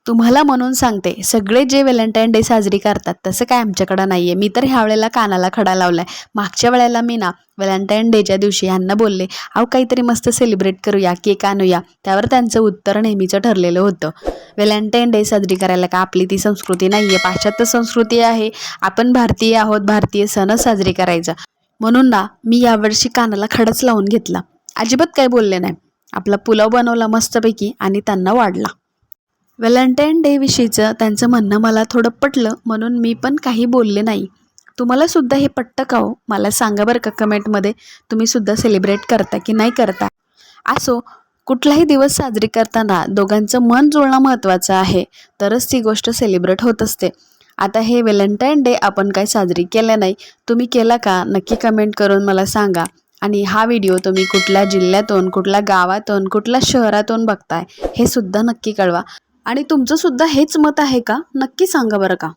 तुम्हाला म्हणून सांगते, सगळे जे व्हॅलेंटाईन डे साजरी करतात तसं काय आमच्याकडं नाही आहे. मी तर ह्या वेळेला कानाला खडा लावला आहे. मागच्या वेळेला मी ना व्हॅलेंटाईन डेच्या दिवशी ह्यांना बोलले, अहो काहीतरी मस्त सेलिब्रेट करूया, केक आणूया. त्यावर त्यांचं उत्तर नेहमीचं ठरलेलं होतं, व्हॅलेंटाईन डे साजरी करायला का आपली ती संस्कृती नाही आहे, पाश्चात्य संस्कृती आहे. आपण भारतीय आहोत, भारतीय सणच साजरी करायचा. म्हणून ना मी यावर्षी कानाला खडाच लावून घेतला. अजिबात काही बोलले नाही. आपला पुलाव बनवला मस्तपैकी आणि त्यांना वाढला. व्हॅलेंटाईन डे विषयीचं त्यांचं म्हणणं मला थोडं पटलं, म्हणून मी पण काही बोलले नाही. तुम्हाला सुद्धा हे पटतं का हो? मला सांगा बरं का कमेंटमध्ये. तुम्ही सुद्धा सेलिब्रेट करता की नाही करता? असो, कुठलाही दिवस साजरी करताना दोघांचं मन जुळणं महत्त्वाचं आहे, तरच ती गोष्ट सेलिब्रेट होत असते. आता हे व्हॅलेंटाईन डे आपण काही साजरी केलं नाही, तुम्ही केला का? नक्की कमेंट करून मला सांगा. आणि हा व्हिडिओ तुम्ही कुठल्या जिल्ह्यातून, कुठल्या गावातून, कुठल्या शहरातून बघताय हे सुद्धा नक्की कळवा. आणि तुमचं सुद्धा हेच मत आहे का? नक्की सांगा बरं का.